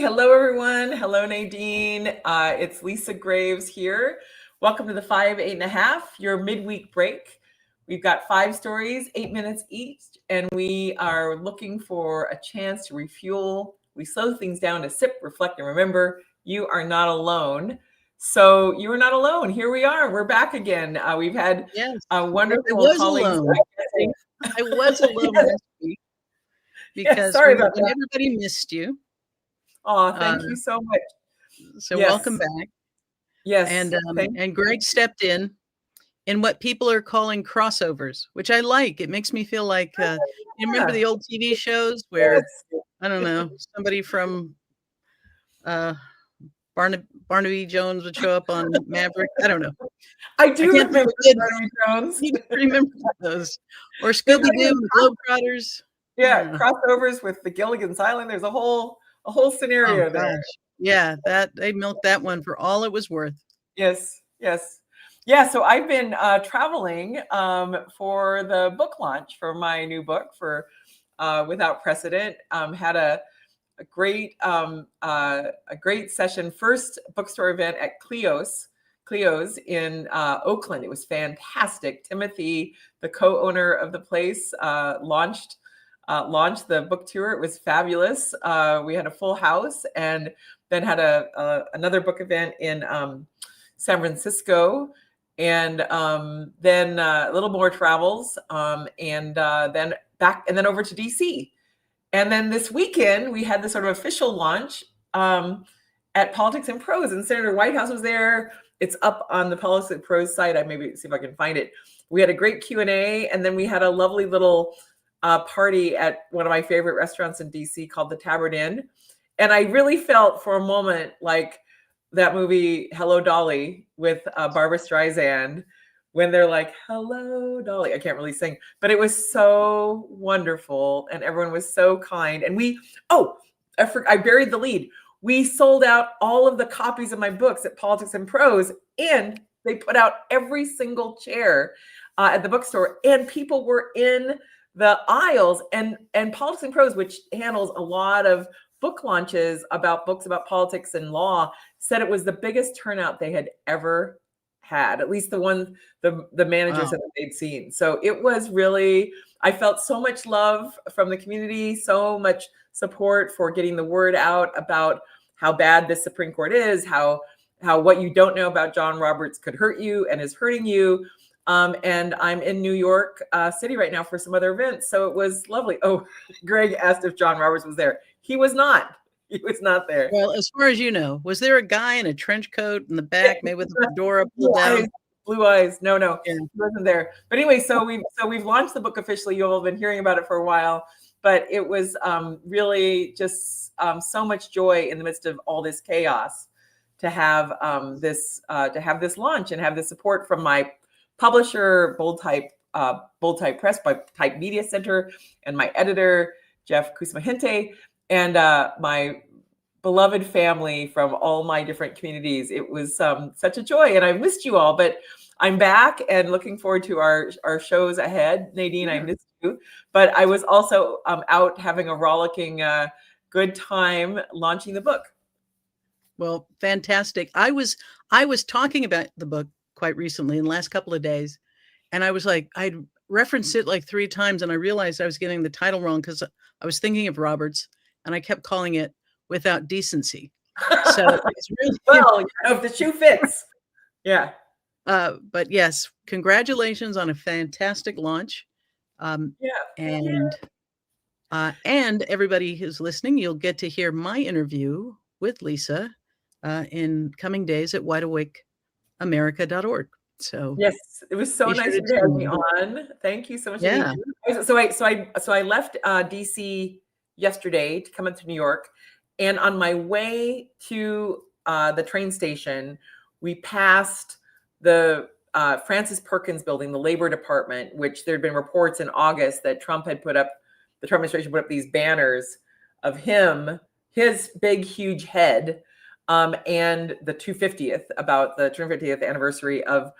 Hello, everyone. Hello, Nadine. It's Lisa Graves here. Welcome to the 5, 8 and a half, your midweek break. We've got 5 stories, 8 minutes each, and we are looking for a chance to refuel. We slow things down to sip, reflect, and remember, you are not alone. So you are not alone. Here we are. We're back again. We've had wonderful colleagues. I was alone last week because sorry when about that. everybody missed you. Oh, thank you so much. So welcome back. Yes. And Greg stepped in what people are calling crossovers, which I like. It makes me feel like you remember the old TV shows where I don't know, somebody from Barnaby Jones would show up on Maverick. I don't know. I remember Barnaby Jones. You remember those, or Scooby Doo, Globetrotters. Yeah, crossovers with the Gilligan's Island. There's a whole scenario there. Yeah, that they milked that one for all it was worth. Yes. Yeah, so I've been traveling for the book launch for my new book for Without Precedent. Had a great session, first bookstore event at Cleo's in Oakland. It was fantastic. Timothy, the co-owner of the place, launched the book tour. It was fabulous. We had a full house, and then had another book event in San Francisco, and then a little more travels, and then back, and then over to DC. And then this weekend, we had the sort of official launch at Politics and Prose, and Senator Whitehouse was there. It's up on the Politics and Prose site. I maybe see if I can find it. We had a great Q&A, and then we had a lovely little party at one of my favorite restaurants in DC called the Tabard Inn. And I really felt for a moment like that movie, Hello, Dolly, with Barbra Streisand, when they're like, hello, Dolly. I can't really sing, but it was so wonderful. And everyone was so kind. And I buried the lead. We sold out all of the copies of my books at Politics and Prose, and they put out every single chair at the bookstore, and people were in the aisles, and Politics and Prose, which handles a lot of book launches about books about politics and law, said it was the biggest turnout they had ever had, at least the managers that they'd seen. So it was really, I felt so much love from the community, so much support for getting the word out about how bad this Supreme Court is, how what you don't know about John Roberts could hurt you and is hurting you. And I'm in New York City right now for some other events. So it was lovely. Oh, Greg asked if John Roberts was there. He was not. He was not there. Well, as far as you know, was there a guy in a trench coat in the back, maybe with the fedora pulled down? Blue eyes. No, he wasn't there. But anyway, so we've launched the book officially. You've all been hearing about it for a while, but it was really just so much joy in the midst of all this chaos to have this launch and have the support from my publisher, Bold Type Press by Type Media Center, and my editor, Jeff Kusmahente, and my beloved family from all my different communities. It was such a joy, and I missed you all, but I'm back and looking forward to our shows ahead. Nadine, I missed you, but I was also out having a rollicking good time launching the book. Well, fantastic. I was talking about the book quite recently in the last couple of days, and I was like, I'd referenced it like 3 times, and I realized I was getting the title wrong because I was thinking of Roberts, and I kept calling it Without Decency. So it's really well, if the shoe fits. Yeah. But yes, congratulations on a fantastic launch. And everybody who's listening, you'll get to hear my interview with Lisa in coming days at wideawakeamerica.org. So yes, it was so nice to have me on. Thank you so much. Yeah. So I left DC yesterday to come up to New York, and on my way to the train station, we passed the Francis Perkins building, the Labor Department, which there had been reports in August that the Trump administration put up these banners of him, his big, huge head, and the 250th, about the 250th anniversary of,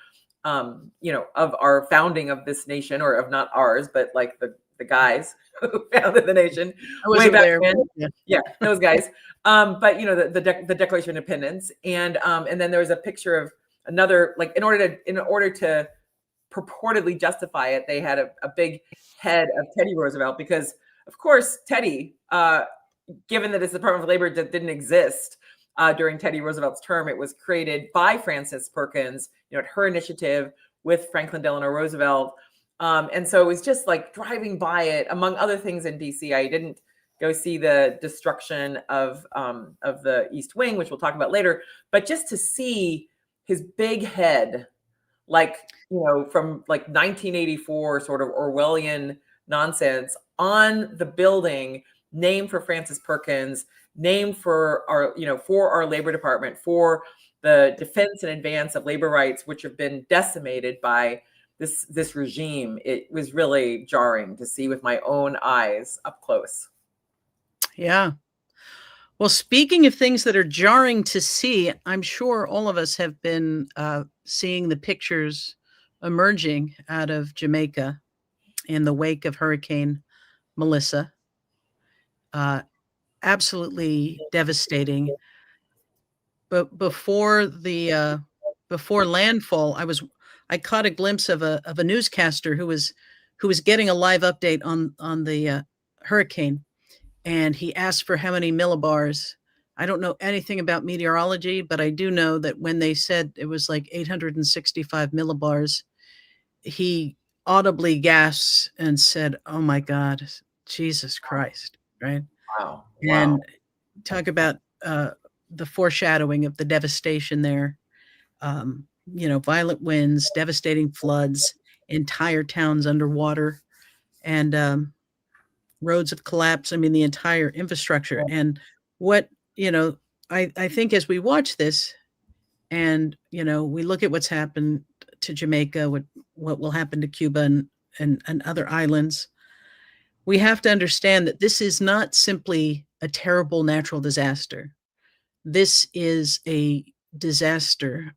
of our founding of this nation, or of not ours, but like the the guys who founded the nation I way wasn't back there. when. Yeah. Yeah, those guys. But you know, the Declaration of Independence, and then there was a picture of another, like in order to purportedly justify it, they had a big head of Teddy Roosevelt, because of course Teddy, given that his Department of Labor didn't exist during Teddy Roosevelt's term, it was created by Frances Perkins, you know, at her initiative with Franklin Delano Roosevelt. And so it was just like driving by it, among other things, in DC. I didn't go see the destruction of the East Wing, which we'll talk about later, but just to see his big head, like, you know, from like 1984 sort of Orwellian nonsense, on the building named for Frances Perkins, named for our, you know, for our labor department, for the defense and advance of labor rights, which have been decimated by this regime. It was really jarring to see with my own eyes up close. Yeah. Well, speaking of things that are jarring to see, I'm sure all of us have been seeing the pictures emerging out of Jamaica in the wake of Hurricane Melissa. Absolutely devastating. But before landfall, I caught a glimpse of a newscaster who was getting a live update on the hurricane, and he asked for how many millibars. I don't know anything about meteorology, but I do know that when they said it was like 865 millibars, he audibly gasped and said, "Oh my God, Jesus Christ!" Right? Wow. And talk about the foreshadowing of the devastation there. You know, violent winds, devastating floods, entire towns underwater, and roads have collapsed. I mean, the entire infrastructure. And what, you know, I think as we watch this and, you know, we look at what's happened to Jamaica, what will happen to Cuba and other islands, we have to understand that this is not simply a terrible natural disaster. This is a disaster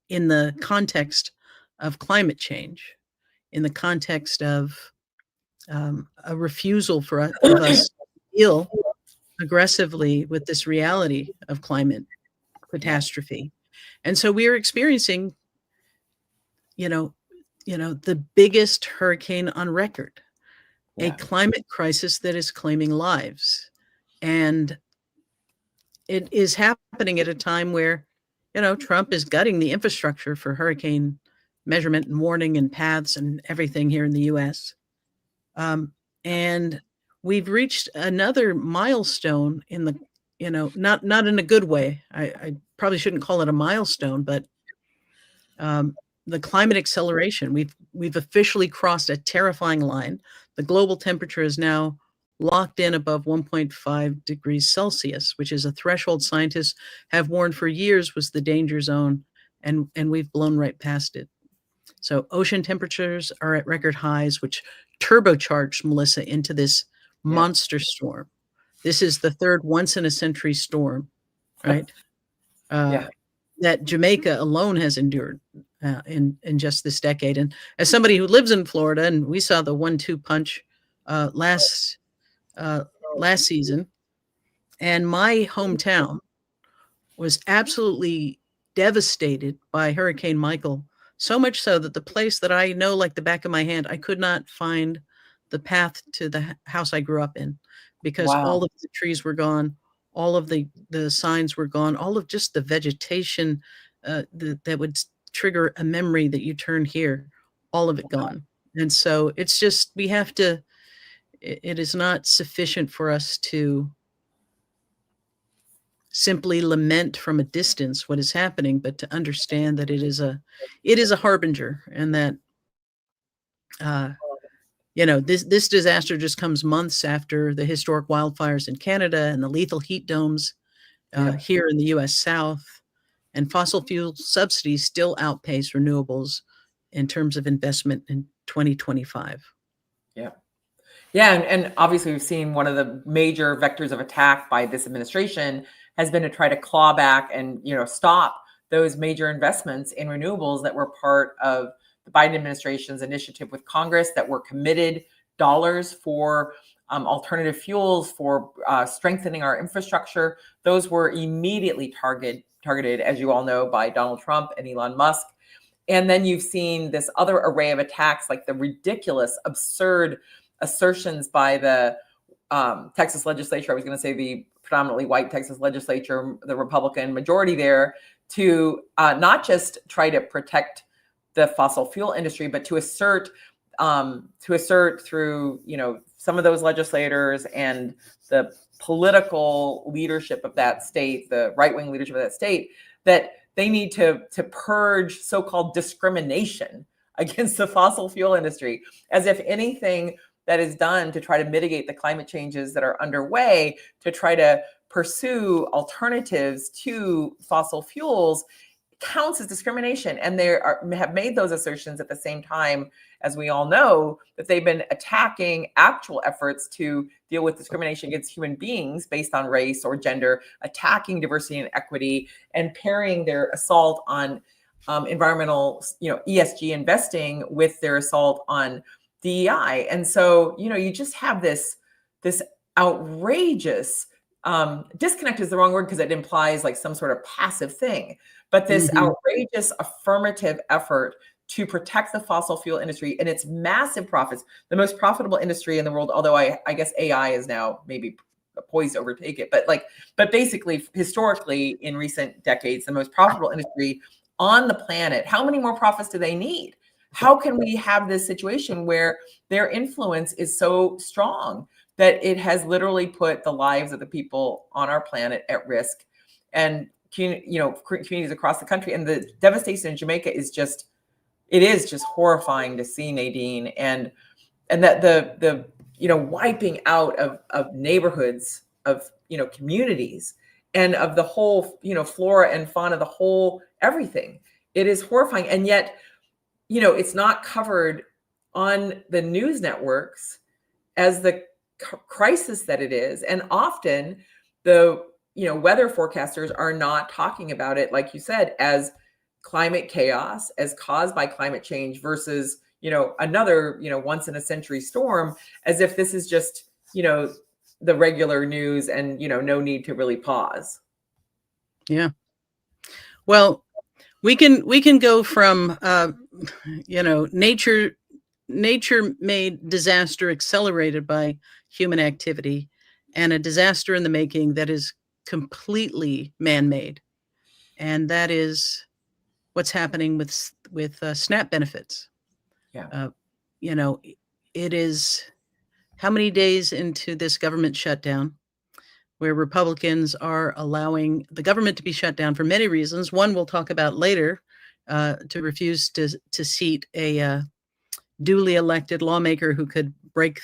in the context of climate change, in the context of a refusal of us to deal aggressively with this reality of climate catastrophe. And so we are experiencing, you know, the biggest hurricane on record, a climate crisis that is claiming lives. And it is happening at a time where, you know, Trump is gutting the infrastructure for hurricane measurement and warning and paths and everything here in the US. And we've reached another milestone in the, you know, not in a good way. I probably shouldn't call it a milestone, but the climate acceleration, we've officially crossed a terrifying line. The global temperature is now locked in above 1.5 degrees Celsius, which is a threshold scientists have warned for years was the danger zone, and we've blown right past it. So ocean temperatures are at record highs, which turbocharged Melissa into this monster storm. This is the third once-in-a-century storm, right? That Jamaica alone has endured in just this decade. And as somebody who lives in Florida, and we saw the 1-2 punch last season, and my hometown was absolutely devastated by Hurricane Michael, so much so that the place that I know like the back of my hand, I could not find the path to the house I grew up in, because all of the trees were gone, all of the signs were gone, all of just the vegetation that would trigger a memory that you turn here, all of it gone. And so it's just, we have to, it is not sufficient for us to simply lament from a distance what is happening, but to understand that it is a harbinger, and that you know, this disaster just comes months after the historic wildfires in Canada and the lethal heat domes here in the U.S. South, and fossil fuel subsidies still outpace renewables in terms of investment in 2025. Yeah, and obviously we've seen one of the major vectors of attack by this administration has been to try to claw back and, you know, stop those major investments in renewables that were part of the Biden administration's initiative with Congress, that were committed dollars for alternative fuels, for strengthening our infrastructure. Those were immediately targeted, as you all know, by Donald Trump and Elon Musk. And then you've seen this other array of attacks, like the ridiculous, absurd assertions by the Texas legislature. I was going to say the predominantly white Texas legislature, the Republican majority there, to not just try to protect the fossil fuel industry, but to assert through, some of those legislators and the political leadership of that state, the right-wing leadership of that state, that they need to purge so-called discrimination against the fossil fuel industry, as if anything that is done to try to mitigate the climate changes that are underway, to try to pursue alternatives to fossil fuels, counts as discrimination. And they have made those assertions at the same time, as we all know, that they've been attacking actual efforts to deal with discrimination against human beings based on race or gender, attacking diversity and equity, and pairing their assault on environmental, ESG investing with their assault on DEI. And so, you just have this outrageous disconnect is the wrong word because it implies like some sort of passive thing, but this outrageous affirmative effort to protect the fossil fuel industry and its massive profits, the most profitable industry in the world, although I guess AI is now maybe poised to overtake it, but basically historically in recent decades, the most profitable industry on the planet. How many more profits do they need? How can we have this situation where their influence is so strong that it has literally put the lives of the people on our planet at risk, and communities across the country? And the devastation in Jamaica is just horrifying to see, Nadine, and that the wiping out of neighborhoods, of communities, and of the whole flora and fauna, the whole everything. It is horrifying, and yet it's not covered on the news networks as the crisis that it is. And often the weather forecasters are not talking about it, like you said, as climate chaos, as caused by climate change, versus another once in a century storm, as if this is just the regular news and no need to really pause. Yeah. Well, we can go from nature made disaster accelerated by human activity, and a disaster in the making that is completely man-made, and that is what's happening with SNAP benefits. Yeah. It is how many days into this government shutdown, where Republicans are allowing the government to be shut down for many reasons. One we'll talk about later, to refuse to seat a duly elected lawmaker who could break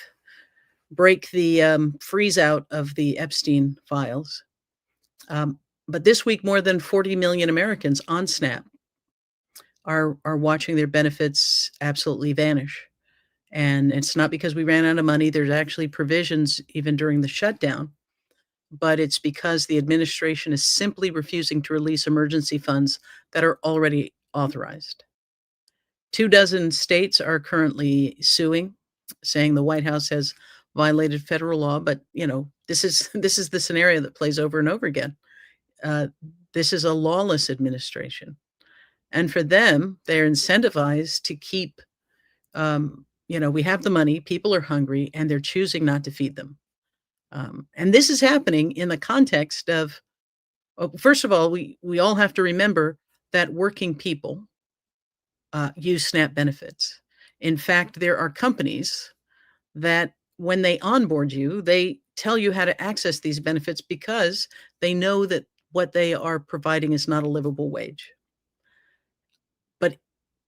the freeze out of the Epstein files. But this week, more than 40 million Americans on SNAP are watching their benefits absolutely vanish. And it's not because we ran out of money. There's actually provisions even during the shutdown, but it's because the administration is simply refusing to release emergency funds that are already authorized. 24 states are currently suing, saying the White House has violated federal law. But this is the scenario that plays over and over again. This is a lawless administration, and for them, they're incentivized to keep. We have the money, people are hungry, and they're choosing not to feed them. And this is happening in the context of, first of all, we all have to remember that working people use SNAP benefits. In fact, there are companies that when they onboard you, they tell you how to access these benefits because they know that what they are providing is not a livable wage. But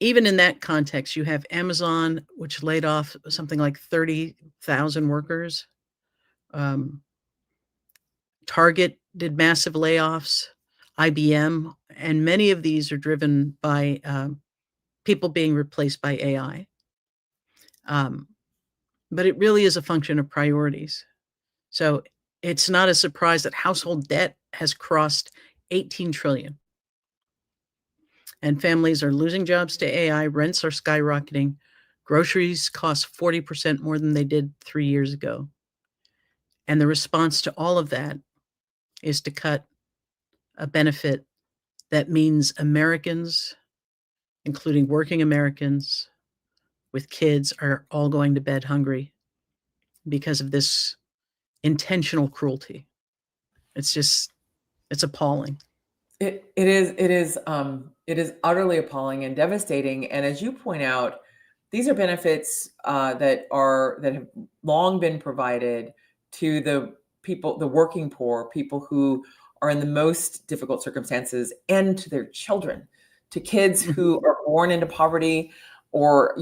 even in that context, you have Amazon, which laid off something like 30,000 workers. Target did massive layoffs, IBM, and many of these are driven by people being replaced by AI. But it really is a function of priorities. So it's not a surprise that household debt has crossed 18 trillion. And families are losing jobs to AI, rents are skyrocketing, Groceries cost 40% more than they did 3 years ago. And the response to all of that is to cut a benefit that means Americans, including working Americans with kids, are all going to bed hungry because of this intentional cruelty. It's appalling. It is utterly appalling and devastating. And as you point out, these are benefits that have long been provided to the people, the working poor, people who are in the most difficult circumstances, and to their children, to kids who are born into poverty, or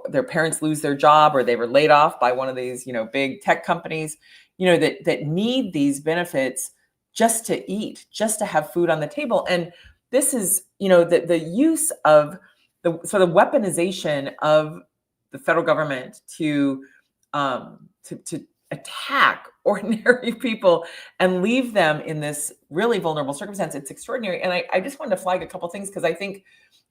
their parents lose their job, or they were laid off by one of these big tech companies, that need these benefits just to eat, just to have food on the table. And this is, the use of the sort of weaponization of the federal government to attack ordinary people and leave them in this really vulnerable circumstance. It's extraordinary. And I just wanted to flag a couple of things, because I think,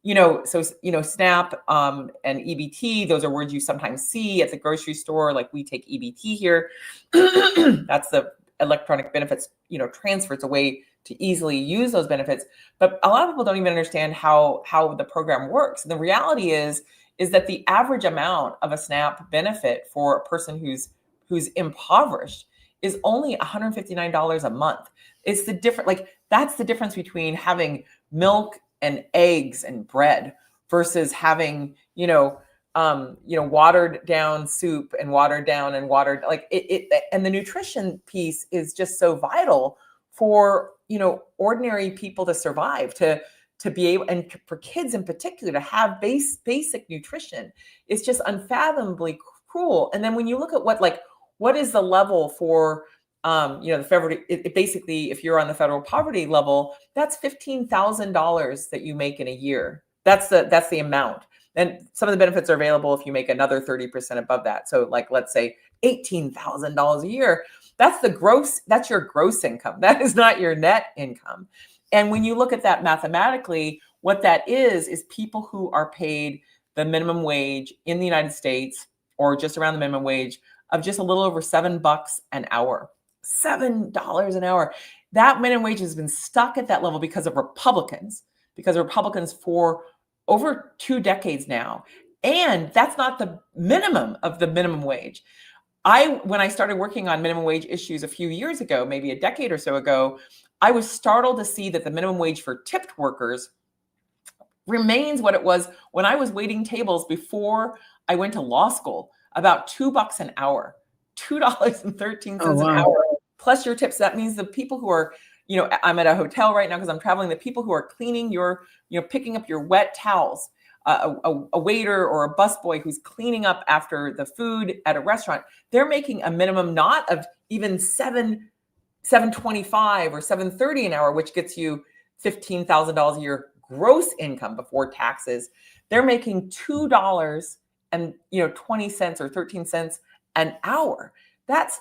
SNAP and EBT, those are words you sometimes see at the grocery store. Like, we take EBT here. That's the electronic benefits, transfer. It's a way to easily use those benefits. But a lot of people don't even understand how the program works. And the reality is that the average amount of a SNAP benefit for a person who's impoverished is only $159 a month. It's the different, that's the difference between having milk and eggs and bread versus having, watered down soup and watered down and watered, and the nutrition piece is just so vital for, ordinary people to survive, to be able, and for kids in particular, to have basic nutrition. It's just unfathomably cruel. And then when you look at what is the level for, the federal, basically, if you're on the federal poverty level, that's $15,000 that you make in a year. That's the amount. And some of the benefits are available if you make another 30% above that. So let's say $18,000 a year. That's your gross income. That is not your net income. And when you look at that mathematically, what that is people who are paid the minimum wage in the United States, or just around the minimum wage, of just a little over $7 an hour. $7 an hour. That minimum wage has been stuck at that level because of Republicans for over 2 decades now. And that's not the minimum of the minimum wage. When I started working on minimum wage issues a few years ago, maybe a decade or so ago, I was startled to see that the minimum wage for tipped workers remains what it was when I was waiting tables before I went to law school, about $2 an hour, $2.13 an hour, plus your tips. That means the people who are, I'm at a hotel right now because I'm traveling, the people who are cleaning your, picking up your wet towels, a waiter or a busboy who's cleaning up after the food at a restaurant, they're making a minimum not of even $7.25 or $7.30 an hour, which gets you $15,000 a year gross income before taxes. They're making $2.20 or 13 cents an hour. That's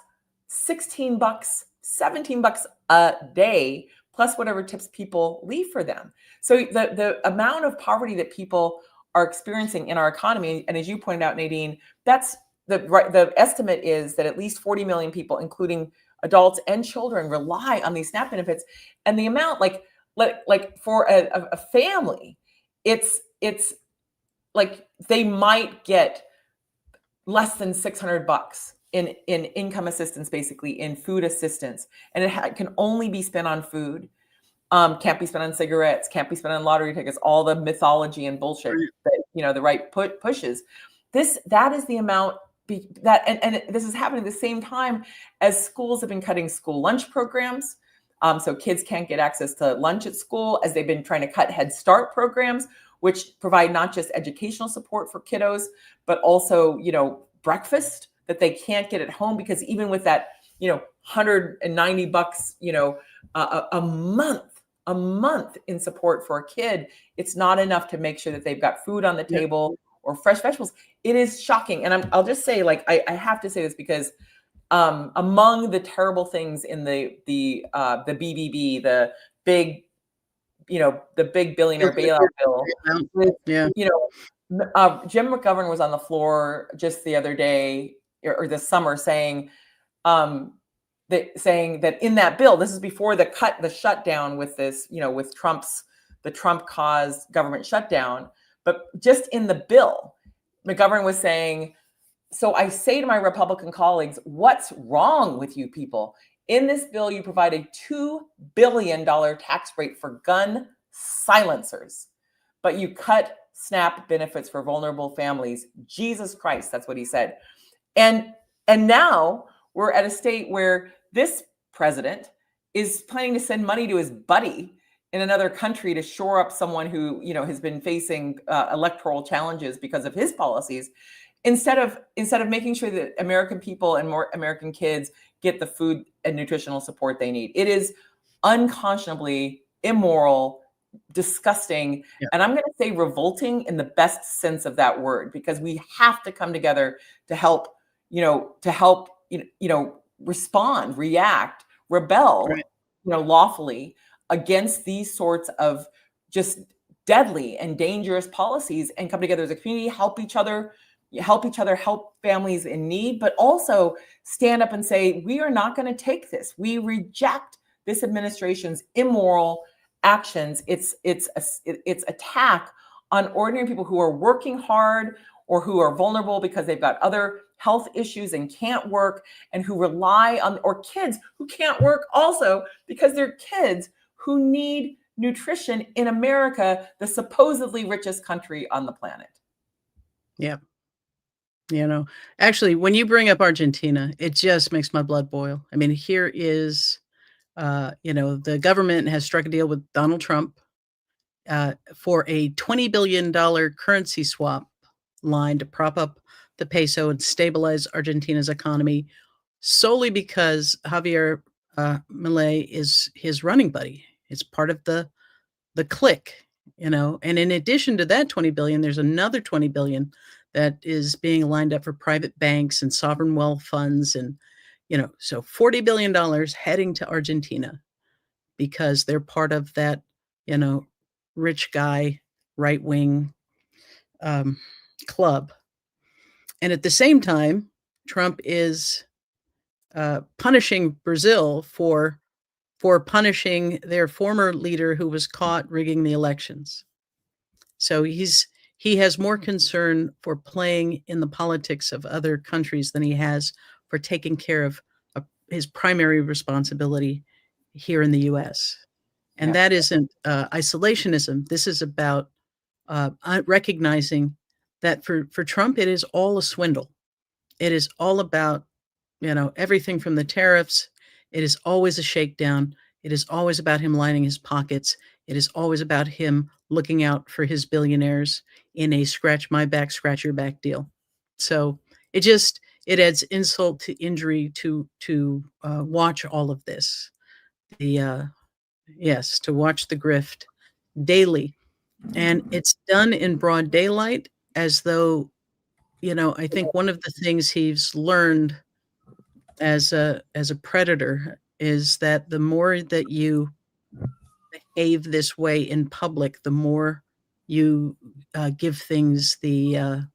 $16, $17 a day, plus whatever tips people leave for them. So the amount of poverty that people are experiencing in our economy, and as you pointed out, Nadine, that's the estimate is that at least 40 million people, including adults and children, rely on these SNAP benefits. And the amount, for a family, it's they might get less than $600 in income assistance, basically in food assistance, and it can only be spent on food. Can't be spent on cigarettes, can't be spent on lottery tickets, all the mythology and bullshit that the right pushes. That is the amount and this is happening at the same time as schools have been cutting school lunch programs. So kids can't get access to lunch at school, as they've been trying to cut Head Start programs, which provide not just educational support for kiddos, but also, breakfast that they can't get at home, because even with that, $190, a month in support for a kid, it's not enough to make sure that they've got food on the table or fresh vegetables. It is shocking. And I'll just say, I have to say this because among the terrible things in the BBB, the big billionaire bailout bill, Jim McGovern was on the floor just the other day or this summer saying that in that bill, this is before the shutdown with this, with the Trump caused government shutdown. But just in the bill, McGovern was saying, so I say to my Republican colleagues, what's wrong with you people? In this bill, you provide a $2 billion tax break for gun silencers, but you cut SNAP benefits for vulnerable families. Jesus Christ, that's what he said. And now we're at a state where this president is planning to send money to his buddy in another country to shore up someone who, has been facing electoral challenges because of his policies, instead of making sure that American people and more American kids get the food and nutritional support they need. It is unconscionably immoral, disgusting, and I'm going to say revolting in the best sense of that word, because we have to come together to help respond, react, rebel, lawfully against these sorts of just deadly and dangerous policies, and come together as a community, help each other, help families in need, but also stand up and say, we are not going to take this. We reject this administration's immoral actions. It's attack on ordinary people who are working hard or who are vulnerable because they've got other health issues and can't work, and who rely on, or kids who can't work also because they're kids who need nutrition in America, the supposedly richest country on the planet. Yeah. Actually, when you bring up Argentina, it just makes my blood boil. I mean, here is, the government has struck a deal with Donald Trump for a $20 billion currency swap line to prop up the peso and stabilize Argentina's economy, solely because Javier Milei is his running buddy. It's part of the clique, and in addition to that 20 billion, there's another 20 billion that is being lined up for private banks and sovereign wealth funds. And, so $40 billion heading to Argentina because they're part of that, rich guy, right-wing club. And at the same time, Trump is punishing Brazil for punishing their former leader who was caught rigging the elections. So he has more concern for playing in the politics of other countries than he has for taking care of his primary responsibility here in the U.S. And that isn't isolationism. This is about recognizing that for Trump, it is all a swindle. It is all about, everything from the tariffs. It is always a shakedown. It is always about him lining his pockets. It is always about him looking out for his billionaires in a scratch my back, scratch your back deal. So it adds insult to injury to watch all of this. To watch the grift daily. And it's done in broad daylight, as though, I think one of the things he's learned as a predator is that the more that you behave this way in public, the more you give things the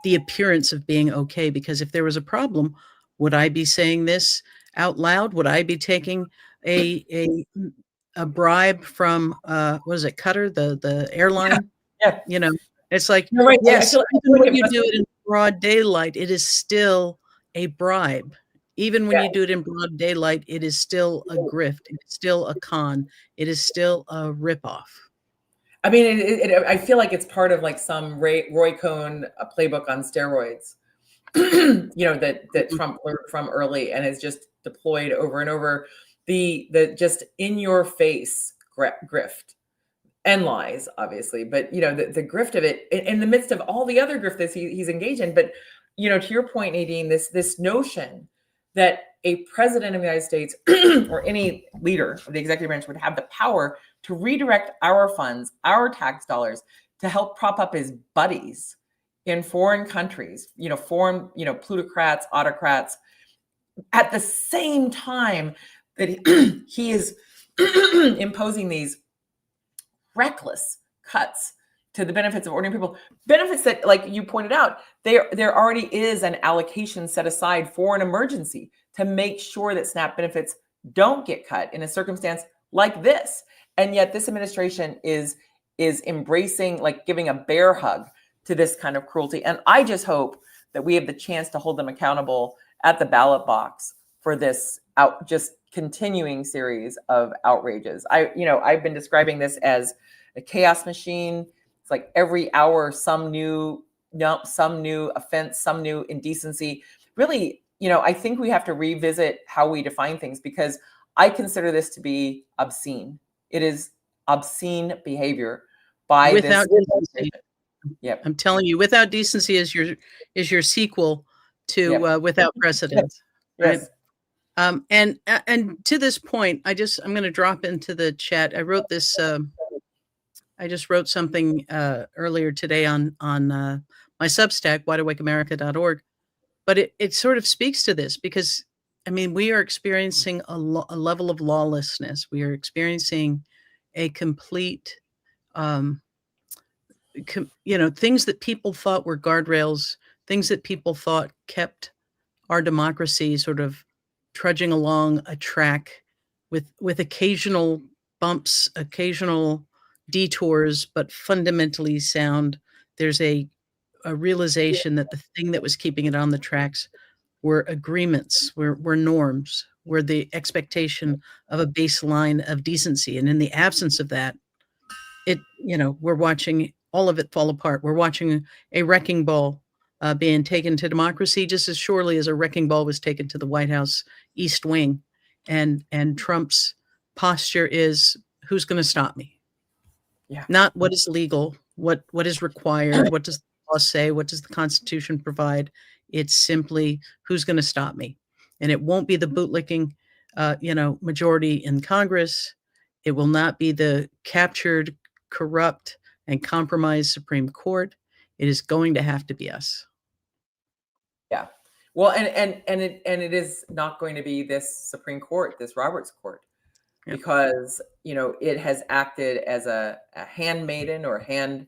appearance of being okay. Because if there was a problem, would I be saying this out loud? Would I be taking a bribe from what is it, Qatar, the airline? Yeah. It's like, you're right. yes, I feel even like when you do it in broad daylight, it is still a bribe. Even when you do it in broad daylight, it is still a grift. It's still a con. It is still a ripoff. I mean, I feel like it's part of like some Roy Cohn playbook on steroids, that Trump learned from early and has just deployed over and over. The just in your face grift and lies, obviously, but the grift of it in the midst of all the other grift that he's engaged in. But to your point, Nadine, this notion that a president of the United States or any leader of the executive branch would have the power to redirect our funds, our tax dollars, to help prop up his buddies in foreign countries, foreign, plutocrats, autocrats, at the same time that he is imposing these reckless cuts to the benefits of ordinary people, benefits that, like you pointed out, there already is an allocation set aside for an emergency to make sure that SNAP benefits don't get cut in a circumstance like this. And yet this administration is embracing, like giving a bear hug to this kind of cruelty. And I just hope that we have the chance to hold them accountable at the ballot box for this just continuing series of outrages. I've been describing this as a chaos machine. It's like every hour, some new offense, some new indecency. Really, I think we have to revisit how we define things, because I consider this to be obscene. It is obscene behavior by without this. decency. Yep. I'm telling you, Without Decency is your sequel to Without Precedent. Right? Yes. And to this point, I'm going to drop into the chat. I wrote this. I just wrote something earlier today on my Substack, wideawakeamerica.org. But it sort of speaks to this, because I mean, we are experiencing a level of lawlessness. We are experiencing a complete, things that people thought were guardrails, things that people thought kept our democracy sort of trudging along a track with occasional bumps, occasional detours, but fundamentally sound. There's a realization that the thing that was keeping it on the tracks were agreements, were norms, were the expectation of a baseline of decency. And in the absence of that, we're watching all of it fall apart. We're watching a wrecking ball being taken to democracy just as surely as a wrecking ball was taken to the White House East Wing. And Trump's posture is, who's going to stop me? Yeah. Not what is legal, what is required, what does the law say, what does the Constitution provide? It's simply, who's going to stop me? And it won't be the bootlicking, majority in Congress. It will not be the captured, corrupt, and compromised Supreme Court. It is going to have to be us. Yeah. Well, and it is not going to be this Supreme Court, this Roberts Court, because it has acted as a handmaiden or handman.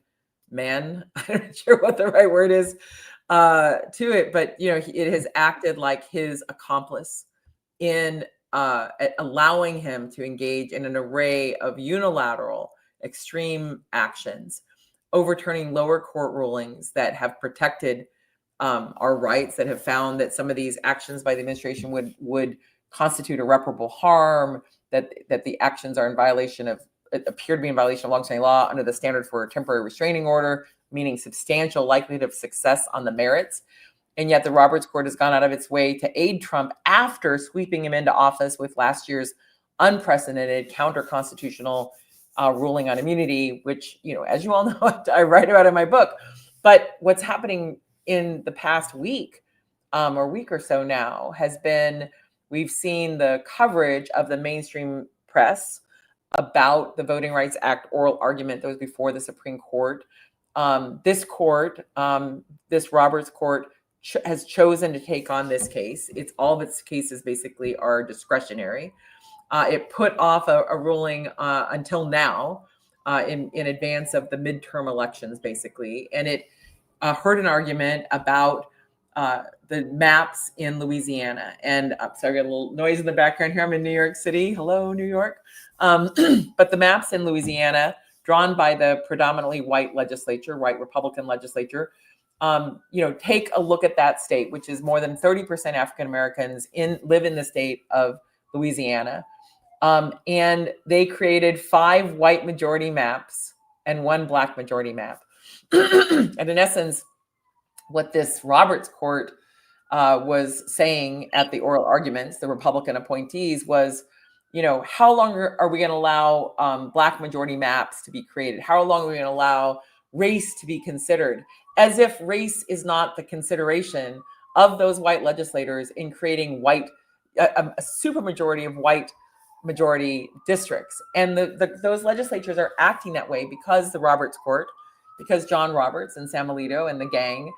I'm not sure what the right word is to it, but it has acted like his accomplice in allowing him to engage in an array of unilateral extreme actions, overturning lower court rulings that have protected our rights, that have found that some of these actions by the administration would constitute irreparable harm, that the actions are in violation of, appear to be in violation of longstanding law under the standard for a temporary restraining order, meaning substantial likelihood of success on the merits. And yet the Roberts Court has gone out of its way to aid Trump after sweeping him into office with last year's unprecedented counter-constitutional ruling on immunity, which, as you all know, I write about in my book. But what's happening in the past week or week or so now has been, we've seen the coverage of the mainstream press about the Voting Rights Act oral argument that was before the Supreme Court. This Roberts Court has chosen to take on this case. All of its cases basically are discretionary. It put off a ruling until now in advance of the midterm elections, basically. And it heard an argument about the maps in Louisiana. And sorry, I got a little noise in the background here. I'm in New York City. Hello, New York. But the maps in Louisiana, drawn by the predominantly white legislature, white Republican legislature, take a look at that state, which is more than 30% African Americans live in the state of Louisiana. And they created 5 white majority maps and 1 black majority map. And in essence, what this Roberts Court was saying at the oral arguments, the Republican appointees, was, how long are we going to allow black majority maps to be created? How long are we going to allow race to be considered? As if race is not the consideration of those white legislators in creating a supermajority of white majority districts. And those legislatures are acting that way because the Roberts Court, because John Roberts and Sam Alito and the gang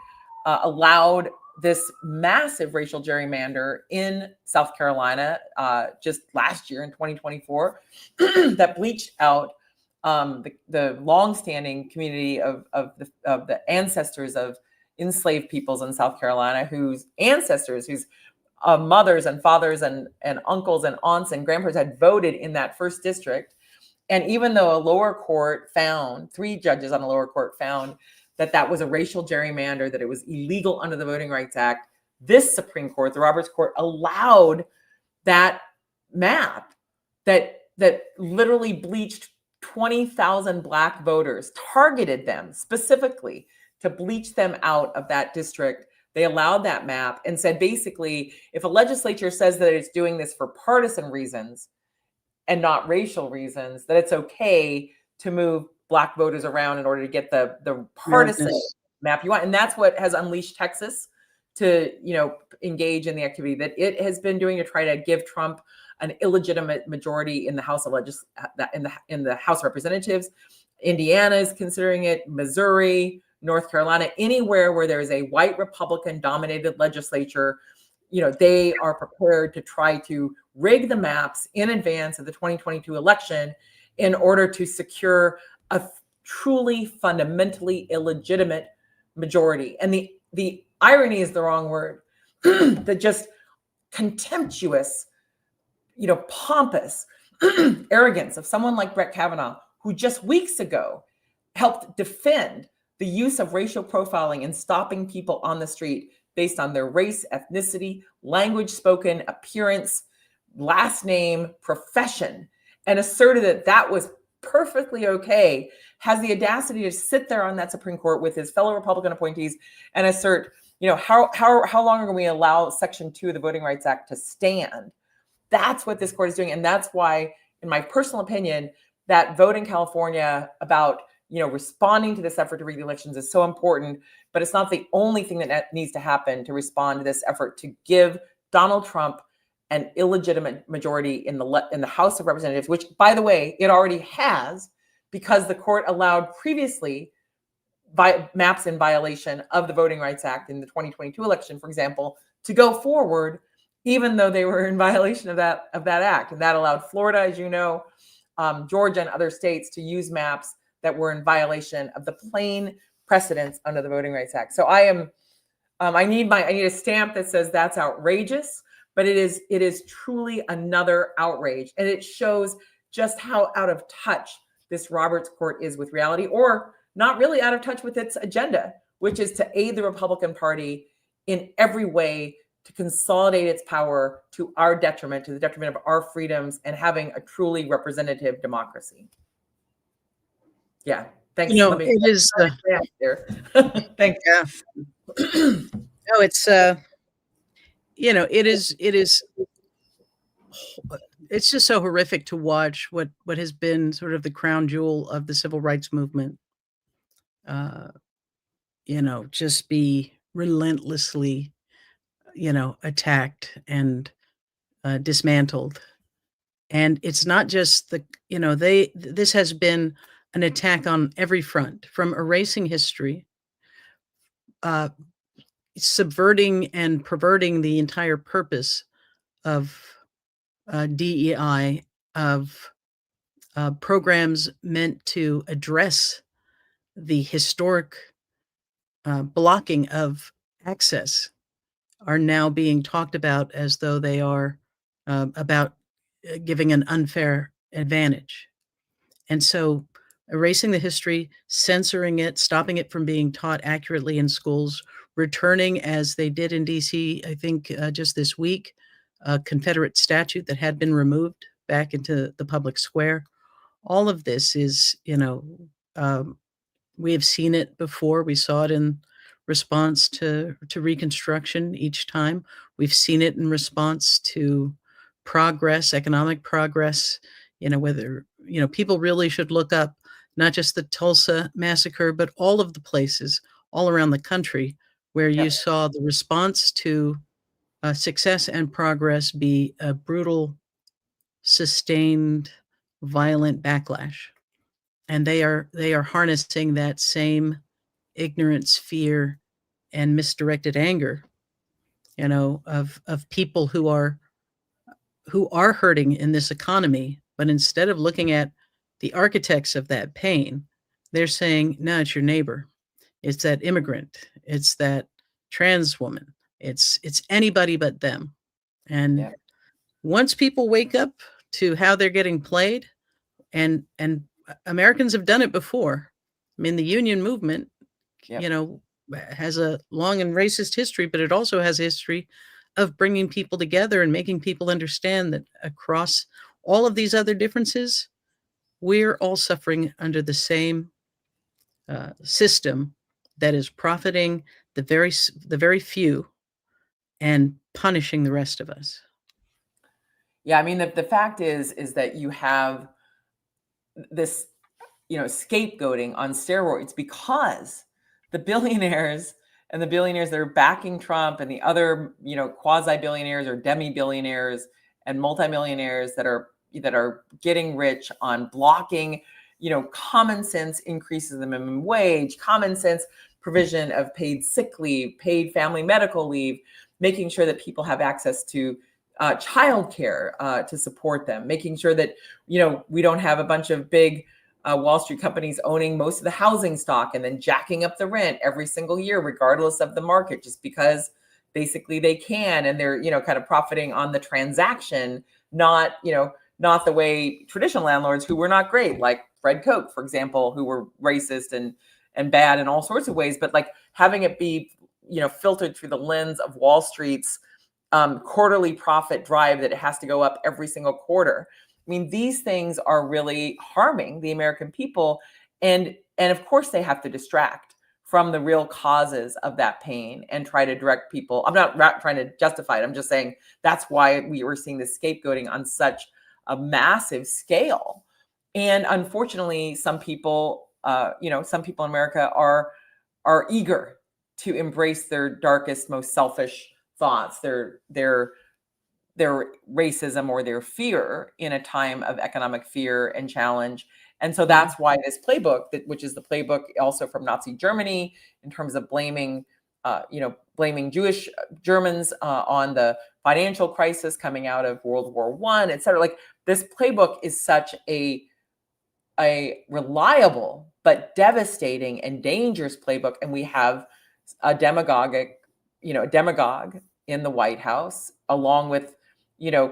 allowed this massive racial gerrymander in South Carolina just last year in 2024 that bleached out the longstanding community of the ancestors of enslaved peoples in South Carolina, whose ancestors, whose mothers and fathers and uncles and aunts and grandparents had voted in that first district. And even though a lower court found, 3 judges on the lower court found that that was a racial gerrymander, that it was illegal under the Voting Rights Act, this Supreme Court, the Roberts Court, allowed that map that literally bleached 20,000 Black voters, targeted them specifically to bleach them out of that district. They allowed that map and said, basically, if a legislature says that it's doing this for partisan reasons and not racial reasons, that it's okay to move Black voters around in order to get the partisan map you want. And that's what has unleashed Texas to, engage in the activity that it has been doing to try to give Trump an illegitimate majority in the House of in the House of Representatives. Indiana is considering it, Missouri, North Carolina, anywhere where there is a white Republican dominated legislature, they are prepared to try to rig the maps in advance of the 2022 election in order to secure a truly fundamentally illegitimate majority. And the irony is the wrong word. The just contemptuous, pompous arrogance of someone like Brett Kavanaugh, who just weeks ago helped defend the use of racial profiling in stopping people on the street based on their race, ethnicity, language spoken, appearance, last name, profession, and asserted that that was perfectly okay, has the audacity to sit there on that Supreme Court with his fellow Republican appointees and assert, how long are we allow Section 2 of the Voting Rights Act to stand? That's what this court is doing. And that's why, in my personal opinion, that vote in California about responding to this effort to rig the elections is so important, but it's not the only thing that needs to happen to respond to this effort to give Donald Trump an illegitimate majority in the House of Representatives, which, by the way, it already has, because the court allowed previously maps in violation of the Voting Rights Act in the 2022 election, for example, to go forward, even though they were in violation of that act. And that allowed Florida, as you know, Georgia and other states to use maps that were in violation of the plain precedents under the Voting Rights Act. So I need a stamp that says that's outrageous, but it is truly another outrage. And it shows just how out of touch this Roberts Court is with reality, or not really out of touch with its agenda, which is to aid the Republican Party in every way to consolidate its power to our detriment, to the detriment of our freedoms and having a truly representative democracy. Yeah. Thanks. It is there. Thanks. Yeah. No, it's it's just so horrific to watch what has been sort of the crown jewel of the civil rights movement, just be relentlessly, attacked and dismantled. And it's not just this has been an attack on every front, from erasing history, subverting and perverting the entire purpose of DEI, of programs meant to address the historic blocking of access, are now being talked about as though they are about giving an unfair advantage. And so erasing the history, censoring it, stopping it from being taught accurately in schools, returning, as they did in DC, I think just this week, a Confederate statue that had been removed back into the public square. All of this is, we have seen it before. We saw it in response to Reconstruction each time. We've seen it in response to progress, economic progress, whether, people really should look up not just the Tulsa massacre, but all of the places all around the country where you saw the response to success and progress be a brutal, sustained, violent backlash. And they are harnessing that same ignorance, fear, and misdirected anger, of people who are hurting in this economy. But instead of looking at the architects of that pain, they're saying, no, it's your neighbor. It's that immigrant. It's that trans woman. It's anybody but them. And Yeah. once people wake up to how they're getting played, and Americans have done it before. I mean, the union movement, Yep. you know, has a long and racist history, but it also has a history of bringing people together and making people understand that across all of these other differences, we're all suffering under the same system that is profiting the very few and punishing the rest of us. Yeah, I mean, the fact is that you have this, scapegoating on steroids, because the billionaires and the billionaires that are backing Trump and the other, quasi billionaires or demi billionaires and multimillionaires that are getting rich on blocking, common sense increases in the minimum wage, common sense provision of paid sick leave, paid family medical leave, making sure that people have access to childcare to support them, making sure that, we don't have a bunch of big Wall Street companies owning most of the housing stock and then jacking up the rent every single year, regardless of the market, just because basically they can, and they're, kind of profiting on the transaction, not the way traditional landlords, who were not great, like Fred Koch, for example, who were racist and bad in all sorts of ways, but like having it be, filtered through the lens of Wall Street's quarterly profit drive, that it has to go up every single quarter. I mean, these things are really harming the American people. And of course, they have to distract from the real causes of that pain and try to direct people. I'm not trying to justify it. I'm just saying that's why we were seeing this scapegoating on such a massive scale. And unfortunately, some people in America are eager to embrace their darkest, most selfish thoughts, their racism or their fear in a time of economic fear and challenge. And so that's why this playbook, which is the playbook also from Nazi Germany, in terms of blaming Jewish Germans on the financial crisis coming out of World War I, et cetera. Like, this playbook is such a reliable but devastating and dangerous playbook. And we have a demagogue in the White House, along with,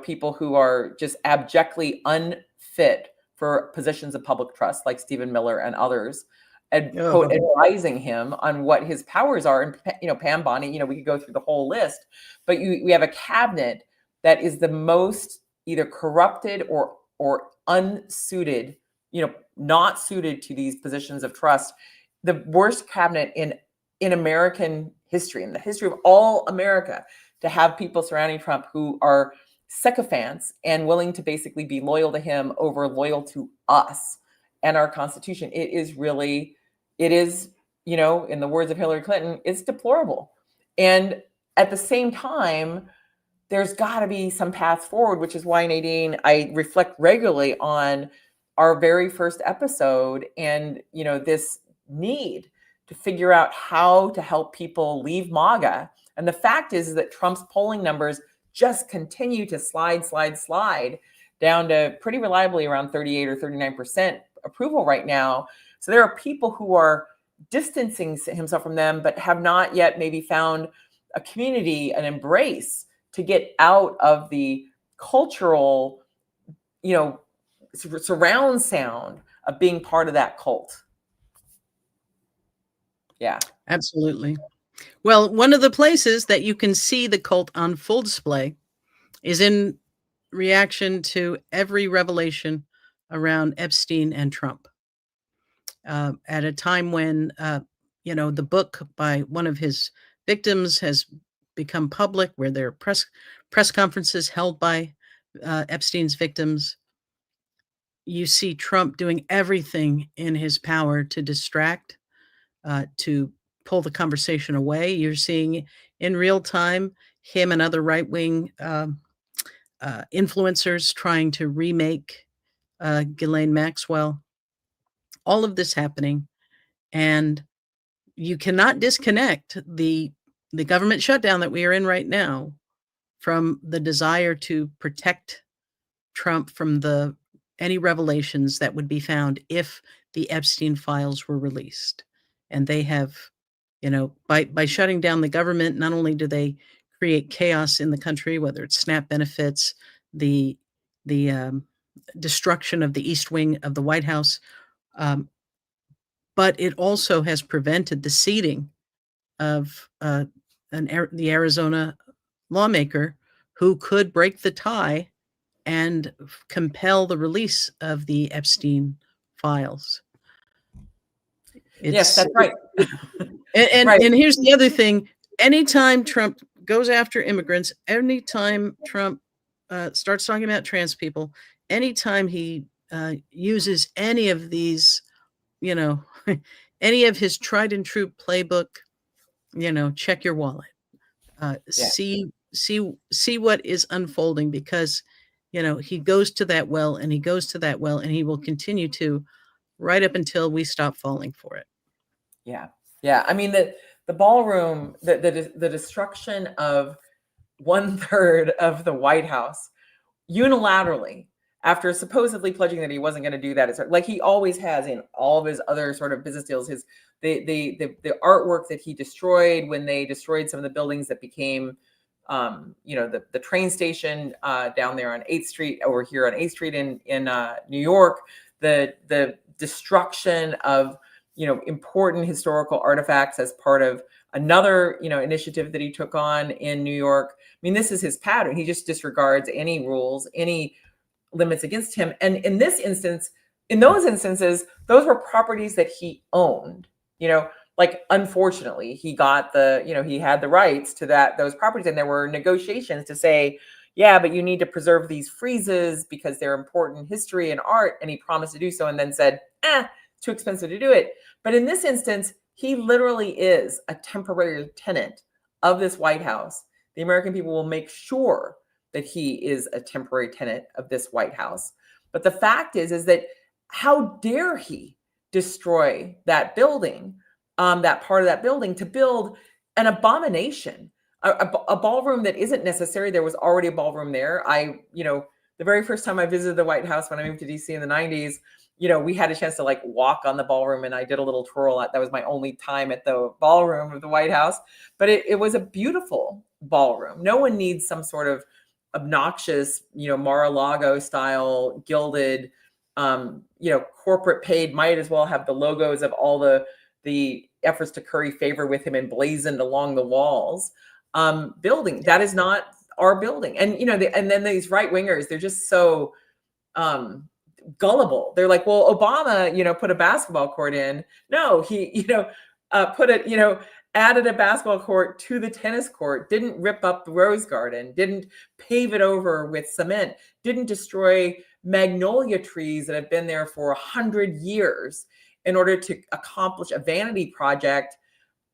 people who are just abjectly unfit for positions of public trust, like Stephen Miller and others, and quote, advising him on what his powers are. And, Pam Bondi, we could go through the whole list, but we have a cabinet that is the most either corrupted or unsuited, not suited to these positions of trust. The worst cabinet in American history, in the history of all America, to have people surrounding Trump who are sycophants and willing to basically be loyal to him over loyal to us and our Constitution. It is, in the words of Hillary Clinton, it's deplorable. And at the same time, there's got to be some path forward, which is why, Nadine, I reflect regularly on our very first episode and, this need to figure out how to help people leave MAGA. And the fact is that Trump's polling numbers just continue to slide down to pretty reliably around 38 or 39% approval right now. So there are people who are distancing himself from them, but have not yet maybe found a community, an embrace, to get out of the cultural, surround sound of being part of that cult. Yeah. Absolutely. Well, one of the places that you can see the cult on full display is in reaction to every revelation around Epstein and Trump. At a time when, the book by one of his victims has become public, where there are press conferences held by Epstein's victims, you see Trump doing everything in his power to distract, to pull the conversation away. You're seeing in real time him and other right-wing influencers trying to remake Ghislaine Maxwell. All of this happening, and you cannot disconnect the government shutdown that we are in right now from the desire to protect Trump from the any revelations that would be found if the Epstein files were released. And they have, by shutting down the government, not only do they create chaos in the country, whether it's SNAP benefits, the destruction of the East Wing of the White House, but it also has prevented the seating of the Arizona lawmaker who could break the tie and compel the release of the Epstein files. Yes, that's right. And here's the other thing. Anytime Trump goes after immigrants, anytime Trump starts talking about trans people, anytime he uses any of these, any of his tried and true playbook, check your wallet. See what is unfolding, because he goes to that well and he goes to that well, and he will continue to, right up until we stop falling for it. Yeah. I mean, the ballroom, the destruction of 1/3 of the White House unilaterally, after supposedly pledging that he wasn't going to do that, like he always has in all of his other sort of business deals. The artwork that he destroyed when they destroyed some of the buildings that became, the train station down there on 8th Street, over here on 8th Street in New York, the destruction of important historical artifacts as part of another initiative that he took on in New York. I mean, this is his pattern. He just disregards any rules, any limits against him. And in those instances, those were properties that he owned. Like, unfortunately, he got he had the rights to those properties, and there were negotiations to say, yeah, but you need to preserve these friezes because they're important history and art. And he promised to do so, and then said, too expensive to do it. But in this instance, he literally is a temporary tenant of this White House. The American people will make sure that he is a temporary tenant of this White House. But the fact is that how dare he destroy that building, that part of that building, to build an abomination, a ballroom that isn't necessary. There was already a ballroom there. The very first time I visited the White House when I moved to DC in the 90s, we had a chance to walk on the ballroom, and I did a little twirl. That was my only time at the ballroom of the White House, but it was a beautiful ballroom. No one needs some sort of obnoxious, Mar-a-Lago style gilded, corporate paid, might as well have the logos of all the efforts to curry favor with him emblazoned along the walls. Building that is not our building. And and then these right wingers, they're just so gullible. They're like, well, Obama, put a basketball court in. No, he, added a basketball court to the tennis court, didn't rip up the rose garden, didn't pave it over with cement, didn't destroy magnolia trees that have been there for 100 years in order to accomplish a vanity project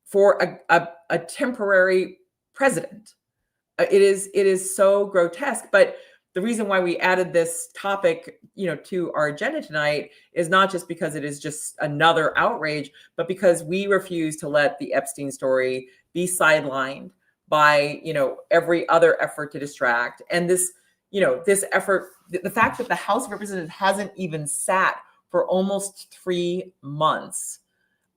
for a temporary president. It is so grotesque. But the reason why we added this topic, to our agenda tonight is not just because it is just another outrage, but because we refuse to let the Epstein story be sidelined by, every other effort to distract. And this effort, the fact that the House of Representatives hasn't even sat for almost 3 months,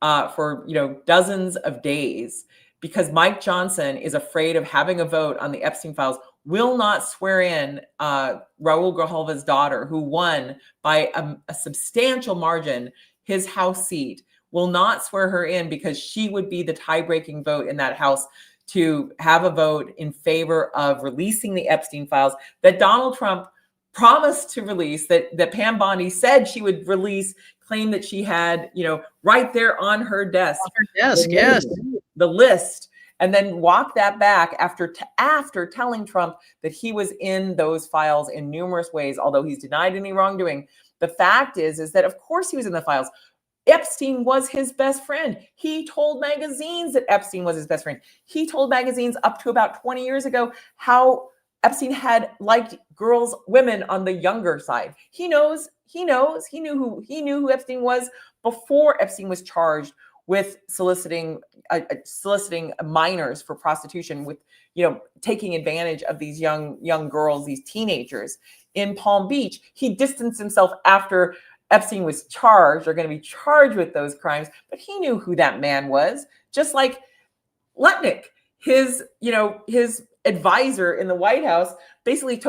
for, dozens of days, because Mike Johnson is afraid of having a vote on the Epstein files, will not swear in Raul Grijalva's daughter, who won by a substantial margin his House seat, will not swear her in because she would be the tie-breaking vote in that House to have a vote in favor of releasing the Epstein files that Donald Trump promised to release, that Pam Bondi said she would release, claimed that she had, right there on her desk. Yes. The list. And then walk that back after telling Trump that he was in those files in numerous ways, although he's denied any wrongdoing. The fact is that of course he was in the files. Epstein was his best friend. He told magazines that Epstein was his best friend. He told magazines up to about 20 years ago how Epstein had liked women on the younger side. He knew who Epstein was before Epstein was charged with soliciting minors for prostitution, with taking advantage of these young girls, these teenagers in Palm Beach. He distanced himself after Epstein was charged, or going to be charged with those crimes, but he knew who that man was, just like Lutnick, his advisor in the White House, basically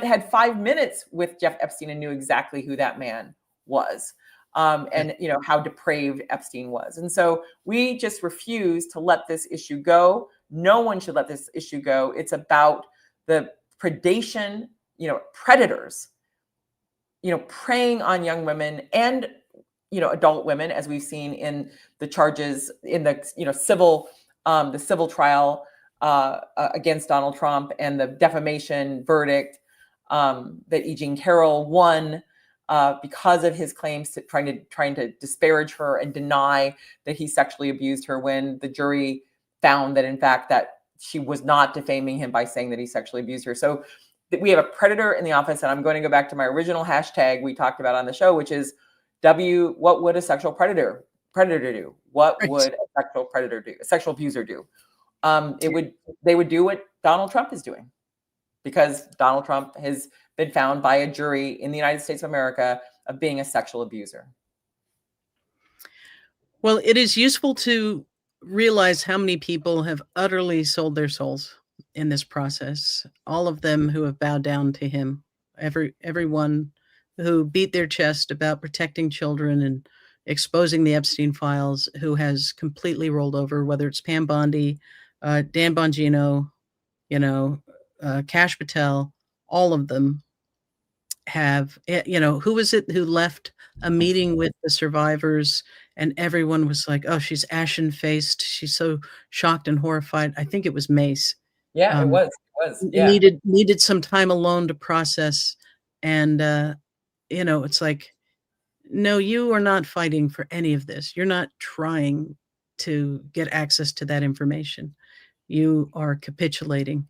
had 5 minutes with Jeff Epstein and knew exactly who that man was. And how depraved Epstein was. And so we just refuse to let this issue go. No one should let this issue go. It's about the predation, predators, preying on young women and, adult women, as we've seen in the charges in the, the civil trial against Donald Trump, and the defamation verdict that E. Jean Carroll won because of his claims to trying to disparage her and deny that he sexually abused her, when the jury found that, in fact, that she was not defaming him by saying that he sexually abused her. So we have a predator in the office, and I'm going to go back to my original hashtag we talked about on the show, which is what would a sexual predator do? What would a sexual predator do? A sexual abuser do? They would do what Donald Trump is doing, because Donald Trump has been found by a jury in the United States of America of being a sexual abuser. Well, it is useful to realize how many people have utterly sold their souls in this process. All of them who have bowed down to him, everyone who beat their chest about protecting children and exposing the Epstein files, who has completely rolled over, whether it's Pam Bondi, Dan Bongino, Kash Patel, all of them have, who was it who left a meeting with the survivors and everyone was like, oh, she's ashen faced, she's so shocked and horrified. I think it was Mace. Yeah, it was. Yeah. Needed some time alone to process. And, it's like, no, you are not fighting for any of this. You're not trying to get access to that information. You are capitulating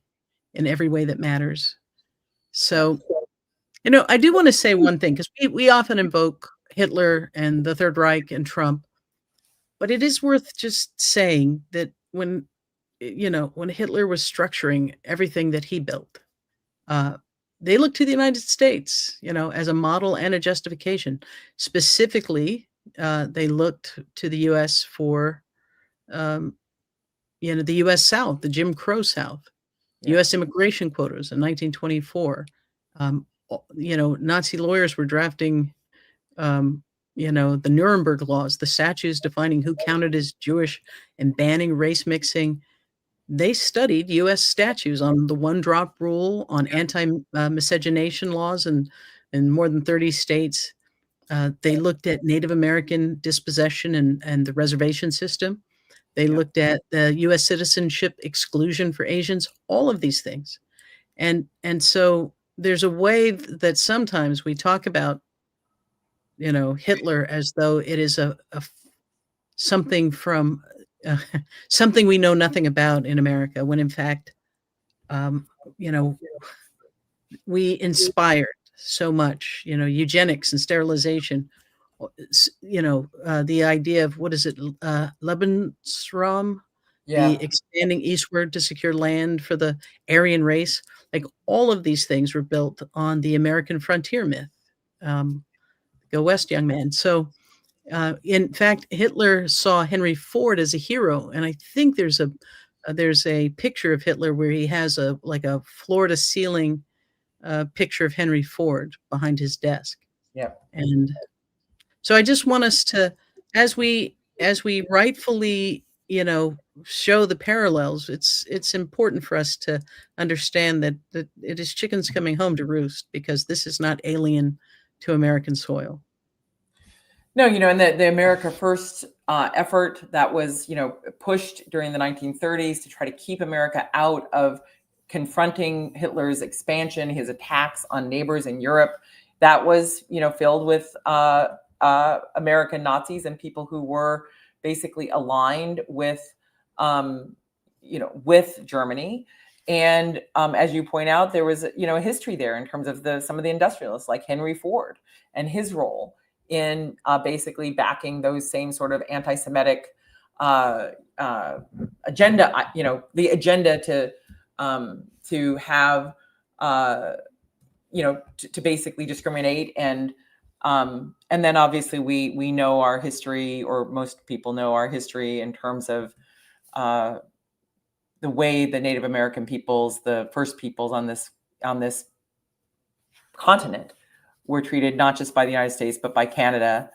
in every way that matters. So, I do want to say one thing, because we often invoke Hitler and the Third Reich and Trump, but it is worth just saying that when Hitler was structuring everything that he built, they looked to the United States, as a model and a justification. Specifically, they looked to the U.S. for, the U.S. South, the Jim Crow South, U.S. immigration quotas in 1924. Nazi lawyers were drafting, the Nuremberg laws, the statutes defining who counted as Jewish and banning race mixing. They studied U.S. statutes on the one-drop rule, on anti-miscegenation laws in more than 30 states. They looked at Native American dispossession and the reservation system. They looked at the U.S. citizenship exclusion for Asians, all of these things. And so there's a way that sometimes we talk about, Hitler as though it is a something from something we know nothing about in America, when in fact, we inspired so much, eugenics and sterilization, the idea of, what is it, Lebensraum, the expanding eastward to secure land for the Aryan race. Like, all of these things were built on the American frontier myth. Go west, young man. So, in fact, Hitler saw Henry Ford as a hero, and I think there's a picture of Hitler where he has a floor-to-ceiling picture of Henry Ford behind his desk. Yeah. And so I just want us to, as we rightfully, show the parallels, it's important for us to understand that it is chickens coming home to roost, because this is not alien to American soil. No, and the America First effort that was, pushed during the 1930s to try to keep America out of confronting Hitler's expansion, his attacks on neighbors in Europe, that was, filled with American Nazis and people who were basically aligned with, with Germany. And as you point out, there was, a history there in terms of some of the industrialists like Henry Ford and his role in basically backing those same sort of anti-Semitic agenda, the agenda to have, to basically discriminate. And then obviously we know our history, or most people know our history, in terms of the way the Native American peoples, the first peoples on this continent, were treated, not just by the United States, but by Canada,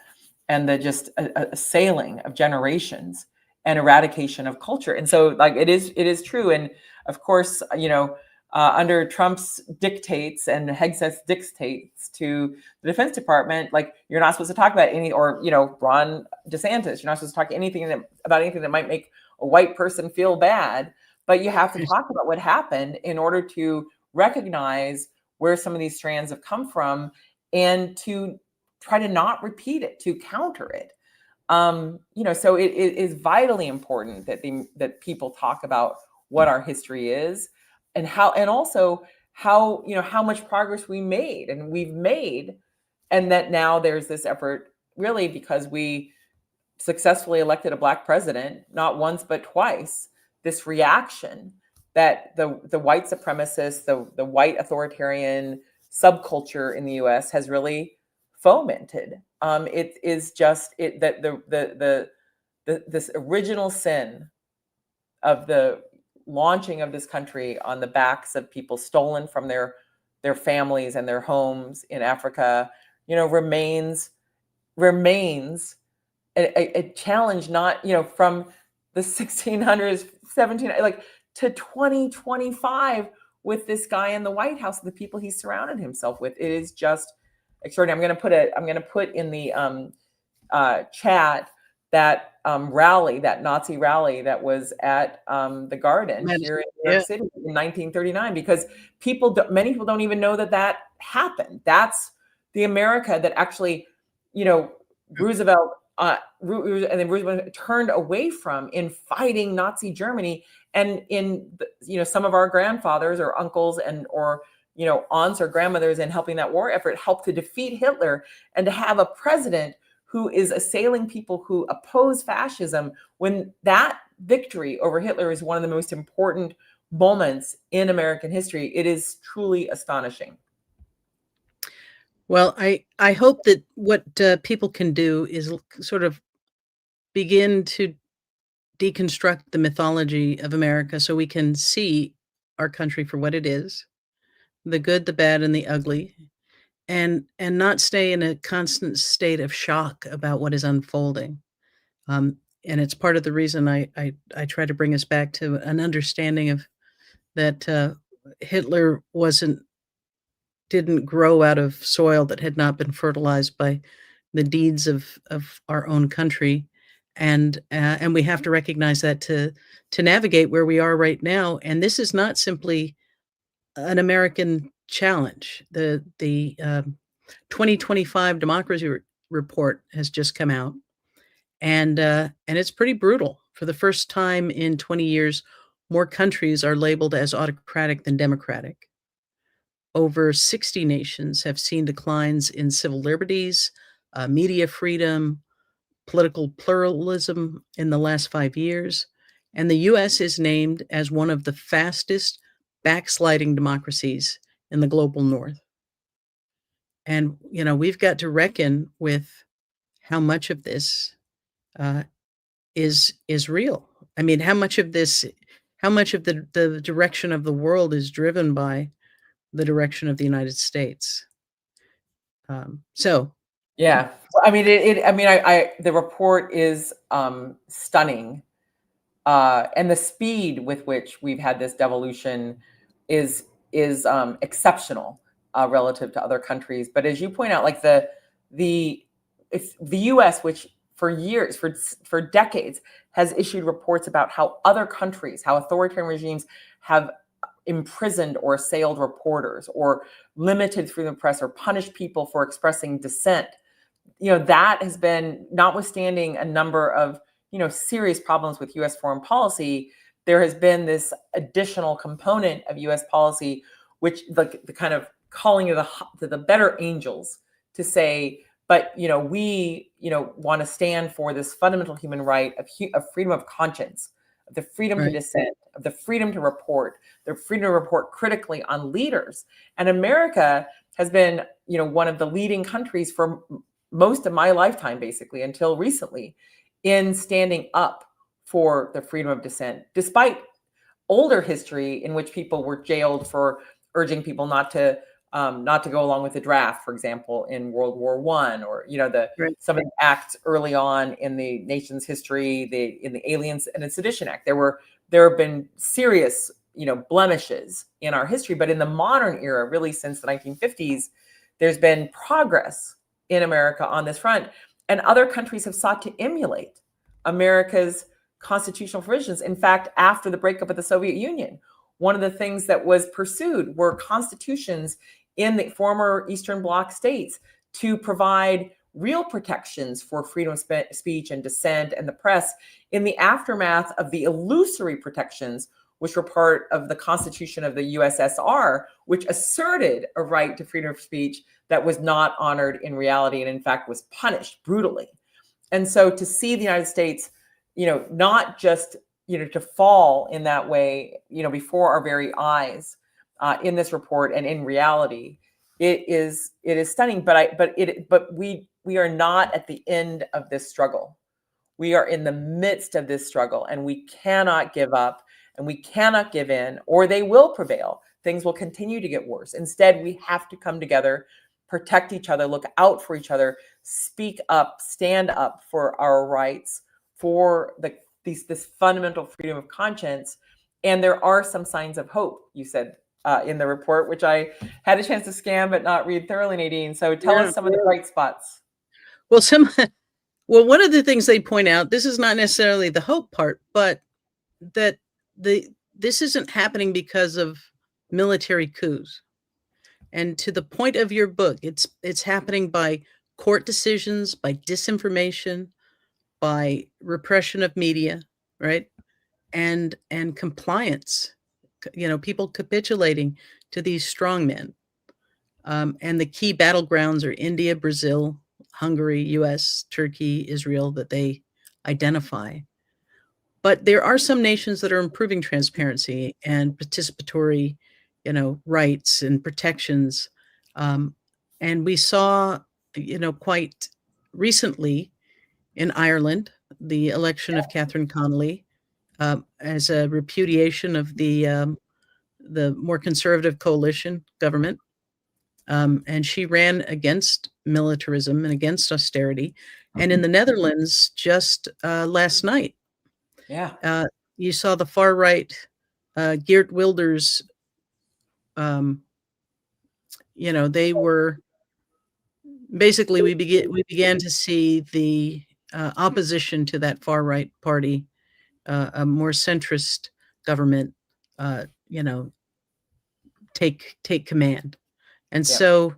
and the just a sailing of generations and eradication of culture. And so, like, it is true. And of course, under Trump's dictates and Hegseth's dictates to the Defense Department, like, you're not supposed to talk about any, or Ron DeSantis, you're not supposed to talk about anything that might make a white person feel bad, but you have to talk about what happened in order to recognize where some of these strands have come from, and to try to not repeat it, to counter it. So it is vitally important that people talk about what our history is, and also how much progress we've made, and that now there's this effort, really because we successfully elected a Black president, not once but twice, this reaction that the white supremacist, the white authoritarian subculture in the U.S. has really fomented. It is just that this original sin of the launching of this country on the backs of people stolen from their families and their homes in Africa, remains a challenge, not from the 1600s, 17, like, to 2025, with this guy in the White House and the people he surrounded himself with. It is just extraordinary. I'm going to put in the chat that rally, that Nazi rally that was at the Garden here in New York City in 1939, because many people don't even know that happened. That's the America that actually, Roosevelt turned away from in fighting Nazi Germany. And in some of our grandfathers or uncles or aunts or grandmothers in helping that war effort helped to defeat Hitler, and to have a president who is assailing people who oppose fascism, when that victory over Hitler is one of the most important moments in American history. It is truly astonishing. Well, I hope that what people can do is sort of begin to deconstruct the mythology of America, so we can see our country for what it is, the good, the bad, and the ugly, and not stay in a constant state of shock about what is unfolding. And it's part of the reason I try to bring us back to an understanding of that Hitler didn't grow out of soil that had not been fertilized by the deeds of our own country. And we have to recognize that to navigate where we are right now. And this is not simply an American challenge. The 2025 Democracy Report has just come out, and it's pretty brutal. For the first time in 20 years, more countries are labeled as autocratic than democratic. Over 60 nations have seen declines in civil liberties, media freedom, political pluralism in the last 5 years, and the U.S. is named as one of the fastest backsliding democracies in the global north. And, we've got to reckon with how much of this is real. I mean, how much of the direction of the world is driven by the direction of the United States. Yeah, I mean, the report is stunning, and the speed with which we've had this devolution is exceptional relative to other countries. But as you point out, like the U.S., which for years, for decades, has issued reports about how other countries, how authoritarian regimes have imprisoned or assailed reporters, or limited freedom of press, or punished people for expressing dissent. That has been, notwithstanding a number of serious problems with U.S. foreign policy, there has been this additional component of U.S. policy, which the kind of calling to the better angels to say, But we want to stand for this fundamental human right of freedom of conscience, of the freedom to dissent, of the freedom to report, the freedom to report critically on leaders. And America has been, one of the leading countries for most of my lifetime, basically, until recently, in standing up for the freedom of dissent, despite older history in which people were jailed for urging people not to go along with the draft, for example, in World War I, or some of the acts early on in the nation's history, in the Aliens and Sedition Act. There have been serious blemishes in our history, but in the modern era, really since the 1950s, there's been progress in America on this front, and other countries have sought to emulate America's constitutional provisions. In fact, after the breakup of the Soviet Union, one of the things that was pursued were constitutions in the former Eastern Bloc states to provide real protections for freedom of speech and dissent and the press in the aftermath of the illusory protections which were part of the Constitution of the USSR, which asserted a right to freedom of speech that was not honored in reality and in fact was punished brutally. And so to see the United States, not just, to fall in that way, before our very eyes in this report and in reality, it is stunning. But we are not at the end of this struggle. We are in the midst of this struggle, and we cannot give up, and we cannot give in, or they will prevail. Things will continue to get worse. Instead, we have to come together, protect each other, look out for each other, speak up, stand up for our rights, for this fundamental freedom of conscience. And there are some signs of hope, you said in the report, which I had a chance to scan but not read thoroughly, Nadine. So tell us some of the bright spots. Well, one of the things they point out, this is not necessarily the hope part, but that this isn't happening because of military coups. And to the point of your book, it's happening by court decisions, by disinformation, by repression of media, right? And compliance, people capitulating to these strongmen. And the key battlegrounds are India, Brazil, Hungary, US, Turkey, Israel, that they identify. But there are some nations that are improving transparency and participatory, rights and protections. And we saw, quite recently in Ireland, the election of Catherine Connolly as a repudiation of the more conservative coalition government. And she ran against militarism and against austerity. And in the Netherlands, just last night, you saw the far right, Geert Wilders. They were basically we began to see the opposition to that far right party, a more centrist government, take command. And so,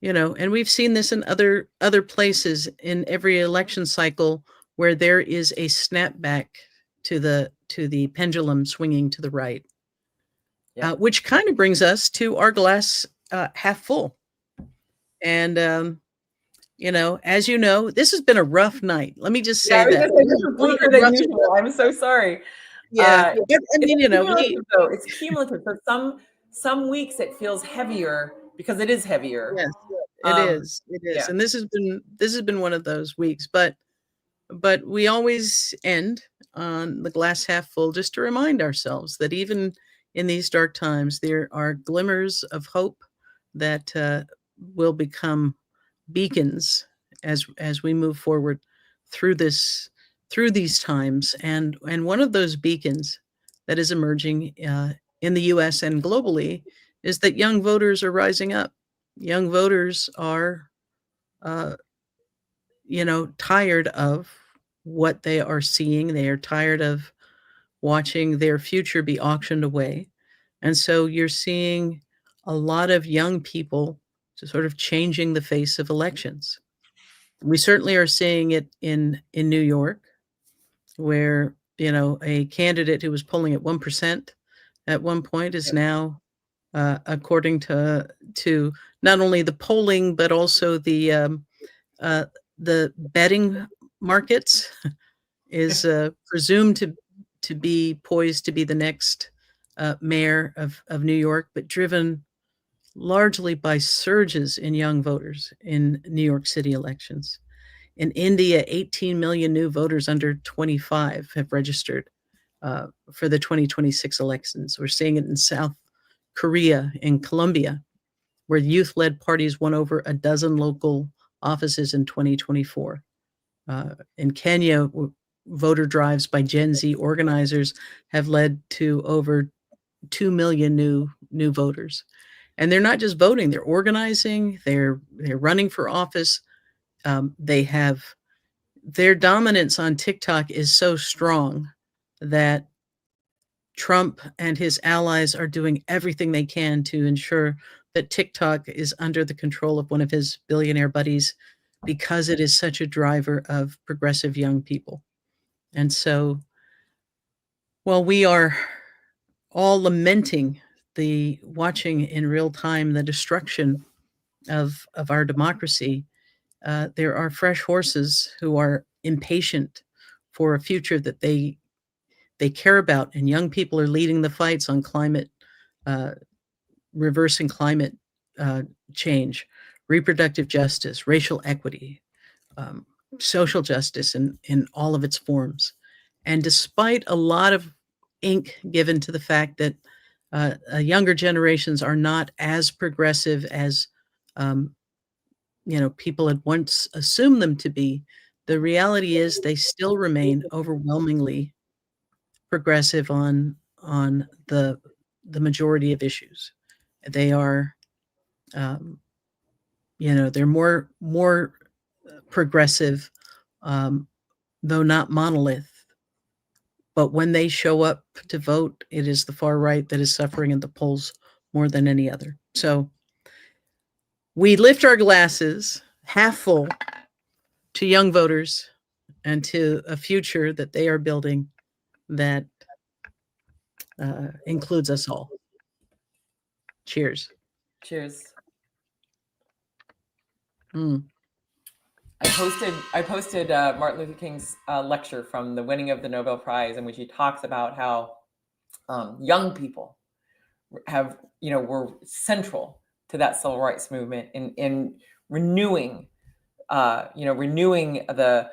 and we've seen this in other places in every election cycle where there is a snapback to the pendulum swinging to the right, which kind of brings us to our glass half full. And as you know, this has been a rough night. Let me just say that. This is bleaker than usual. I'm so sorry. Yeah, it's cumulative. So some weeks it feels heavier because it is heavier. Yes, it is. It is, and this has been one of those weeks. But we always end on the glass half full, just to remind ourselves that even in these dark times, there are glimmers of hope that will become beacons as we move forward through these times. And one of those beacons that is emerging in the US and globally is that young voters are rising up. Young voters are tired of what they are seeing. They are tired of watching their future be auctioned away. And so you're seeing a lot of young people sort of changing the face of elections. We certainly are seeing it in New York, where, a candidate who was polling at 1% at one point is now, according to not only the polling, but also the The betting markets is presumed to be poised to be the next mayor of New York, but driven largely by surges in young voters in New York City elections. In India, 18 million new voters under 25 have registered for the 2026 elections. We're seeing it in South Korea, in Colombia, where youth-led parties won over a dozen local offices in 2024. In Kenya, voter drives by Gen Z organizers have led to over 2 million new voters. And they're not just voting, they're organizing, they're running for office. They have their dominance on TikTok is so strong that Trump and his allies are doing everything they can to ensure that TikTok is under the control of one of his billionaire buddies, because it is such a driver of progressive young people. And so, while we are all lamenting watching in real time the destruction of our democracy, there are fresh horses who are impatient for a future that they care about, and young people are leading the fights on climate, reversing climate change, reproductive justice, racial equity, social justice in all of its forms. And despite a lot of ink given to the fact that younger generations are not as progressive as people had once assumed them to be, the reality is they still remain overwhelmingly progressive on the majority of issues. They are, they're more progressive, though not monolith. But when they show up to vote, it is the far right that is suffering in the polls more than any other. So we lift our glasses half full to young voters and to a future that they are building that includes us all. Cheers. Cheers. Mm. I posted Martin Luther King's lecture from the winning of the Nobel Prize, in which he talks about how young people were central to that civil rights movement in renewing the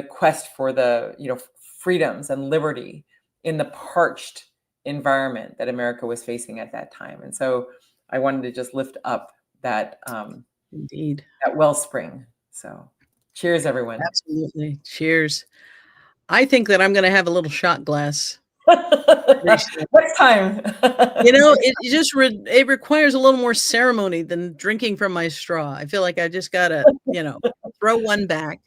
quest for the freedoms and liberty in the parched environment that America was facing at that time. And so I wanted to just lift up that indeed that wellspring. So cheers, everyone. Absolutely. Cheers. I think that I'm going to have a little shot glass. Next time. It requires a little more ceremony than drinking from my straw. I feel like I just got to, throw one back.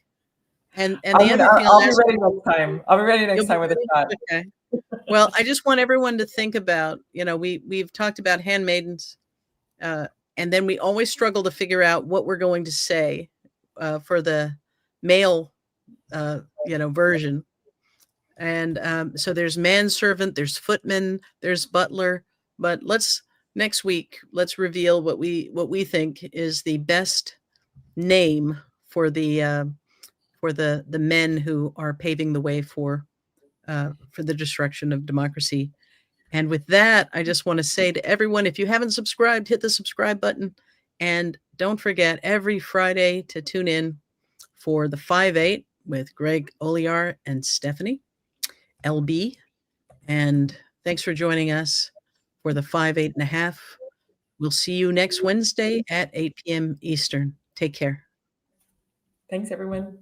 And the other thing I'll be ready next time. I'll be ready next time with a shot. Okay. Well, I just want everyone to think about, we've talked about handmaidens, and then we always struggle to figure out what we're going to say for the male, version. And so there's manservant, there's footman, there's butler. But next week, let's reveal what we think is the best name for the men who are paving the way for the destruction of democracy. And with that, I just want to say to everyone, if you haven't subscribed, hit the subscribe button. And don't forget every Friday to tune in for the 5-8 with Greg Oliar and Stephanie LB. And thanks for joining us for the 5-8.5. We'll see you next Wednesday at 8 p.m. Eastern. Take care. Thanks, everyone.